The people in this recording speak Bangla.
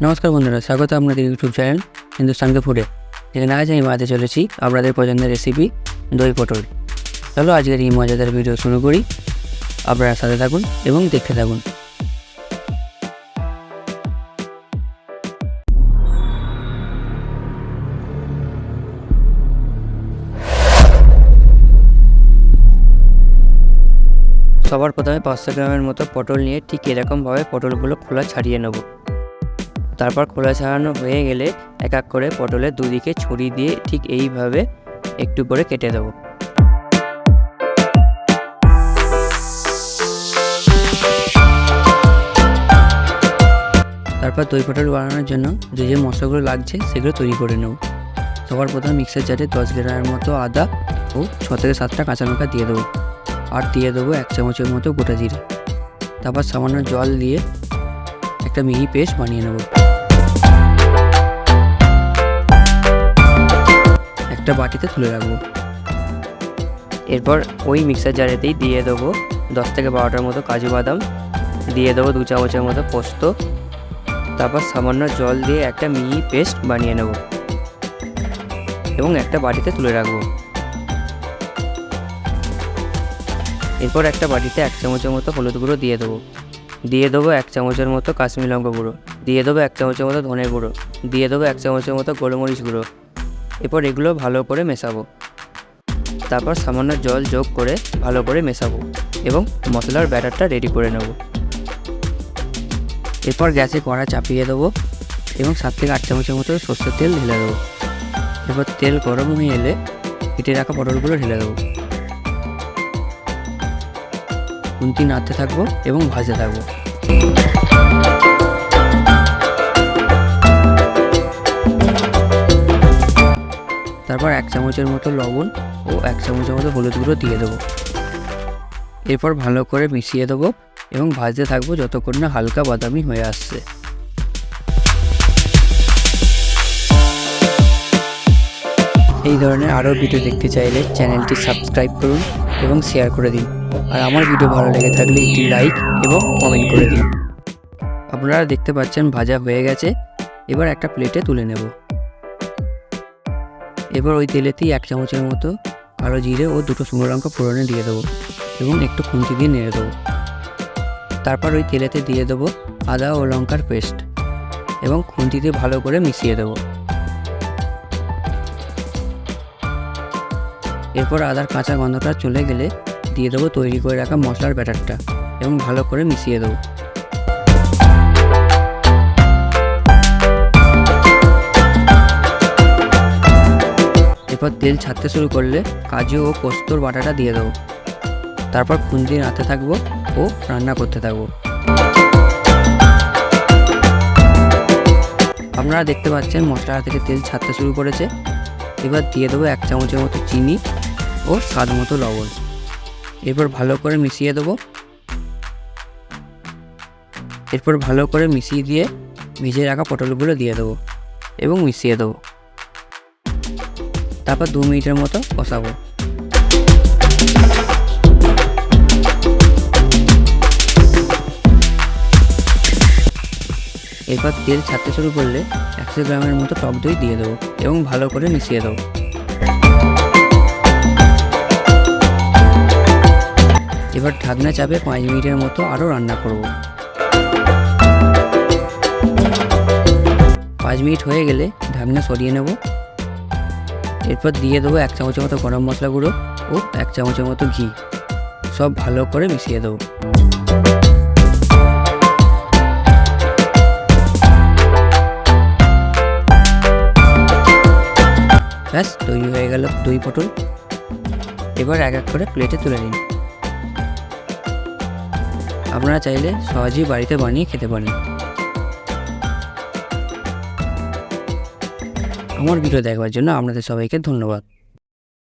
নমস্কার বন্ধুরা, স্বাগত আপনাদের ইউটিউব চ্যানেল হিন্দুস্তানকে ফুডে। যেখানে আজ আমি বানাতে চলেছি আপনাদের পছন্দের রেসিপি দই পটল। চলো আজকের এই মজাদার ভিডিও শুরু করি। আপনারা সাথে থাকুন এবং দেখতে থাকুন। সবার প্রথমে 500 গ্রামের মতো পটল নিয়ে ঠিক এরকমভাবে পটলগুলো খোলা ছাড়িয়ে নেব। তারপর খোলা ছাড়ানো হয়ে গেলে এক এক করে পটলের দুদিকে ছুরি দিয়ে ঠিক এইভাবে একটু করে কেটে দেব। তারপর দই পটল বানানোর জন্য যে যে মশলাগুলো লাগছে সেগুলো তৈরি করে নেব। সবার প্রথমে মিক্সার জারে 10 গ্রামের মতো আদা ও 6 থেকে 7টা কাঁচা লঙ্কা দিয়ে দেবো। আর দিয়ে দেবো 1 চামচের মতো গোটা জিরে। তারপর সামান্য জল দিয়ে একটা মিহি পেস্ট বানিয়ে নেব। একটা বাটিতে তুলে রাখবো। এরপর ওই মিক্সার জারেতেই দিয়ে দেবো 10 থেকে 12টার মতো কাজু বাদাম, দিয়ে দেবো 2 চামচের মতো পোস্ত। তারপর সামান্য জল দিয়ে একটা মিহি পেস্ট বানিয়ে নেব এবং একটা বাটিতে তুলে রাখবো। এরপর একটা বাটিতে 1 চামচের মতো হলুদ গুঁড়ো দিয়ে দেবো। 1 চামচের মতো কাশ্মীরি লঙ্কা গুঁড়ো, দিয়ে দেবো 1 চামচের মতো ধনে গুঁড়ো, দিয়ে দেবো 1 চামচের মতো গোলমরিচ গুঁড়ো। এরপর এগুলো ভালো করে মেশাবো। তারপর সামান্য জল যোগ করে ভালো করে মেশাবো এবং মশলার ব্যাটারটা রেডি করে নেব। এরপর গ্যাসে কড়া চাপিয়ে দেবো এবং 7 থেকে 8 চামচের মতো সর্ষের তেল ঢেলে দেবো। এরপর তেল গরম হয়ে এলে কেটে রাখা পটলগুলো ঢেলে দেবো। খুন্তি নাড়তে থাকবো এবং ভাজতে থাকবো। তারপর 1 চামচের মতো লবণ ও 1 চামচের মতো হলুদ গুঁড়ো দিয়ে দেবো। এরপর ভালো করে মিশিয়ে দেবো এবং ভাজতে থাকবো যতক্ষণ না হালকা বাদামি হয়ে আসছে। এই ধরনের আরও ভিডিও দেখতে চাইলে চ্যানেলটি সাবস্ক্রাইব করুন এবং শেয়ার করে দিন। আর আমার ভিডিও ভালো লেগে থাকলে একটি লাইক এবং কমেন্ট করে দিন। আপনারা দেখতে পাচ্ছেন ভাজা হয়ে গেছে। এবার একটা প্লেটে তুলে নেব। এবার ওই তেলেতেই 1 চামচের মতো কালো জিরে ও 2টো শুকনো লঙ্কা ফোড়নে দিয়ে দেবো এবং একটু খুন্তি দিয়ে নেড়ে দেবো। তারপর ওই তেলেতে দিয়ে দেবো আদা ও লঙ্কার পেস্ট এবং খুন্তি দিয়ে ভালো করে মিশিয়ে দেবো। এরপর আদার কাঁচা গন্ধটা চলে গেলে দিয়ে দেবো তৈরি করে রাখা মশলার ব্যাটারটা এবং ভালো করে মিশিয়ে দেবো। এরপর তেল ছাড়তে শুরু করলে কাজু ও পোস্তর বাটাটা দিয়ে দেবো। তারপর খুন্তি নাড়তে থাকবো ও রান্না করতে থাকবো। আপনারা দেখতে পাচ্ছেন মশলা থেকে তেল ছাড়তে শুরু করেছে। এবার দিয়ে দেবো 1 চামচের মতো চিনি ও স্বাদ মতো লবণ। এরপর ভালো করে মিশিয়ে দেবো। এরপর ভালো করে মিশিয়ে দিয়ে ভিজিয়ে রাখা পটলগুলো দিয়ে দেবো এবং মিশিয়ে দেবো। তারপর 2 মিনিটের মতো কষাবো। এরপর তেল ছাড়তে শুরু করলে 100 গ্রামের মতো টক দই দিয়ে দেবো এবং ভালো করে মিশিয়ে দেবো। এবার ঢাকনা চাপে 5 মিনিটের মতো আরও রান্না করব। 5 মিনিট হয়ে গেলে ঢাকনা সরিয়ে নেব। এরপর দিয়ে দেবো 1 চামচের মতো গরম মশলা গুঁড়ো ও 1 চামচের মতো ঘি। সব ভালো করে মিশিয়ে দেবো। ব্যাস তৈরি হয়ে গেল দই পটল। এবার এক এক করে প্লেটে তুলে নিন। আপনারা চাইলে সহজেই বাড়িতে বানিয়ে খেতে পারেন। আমার ভিডিও দেখবার জন্য আপনাদের সবাইকে ধন্যবাদ।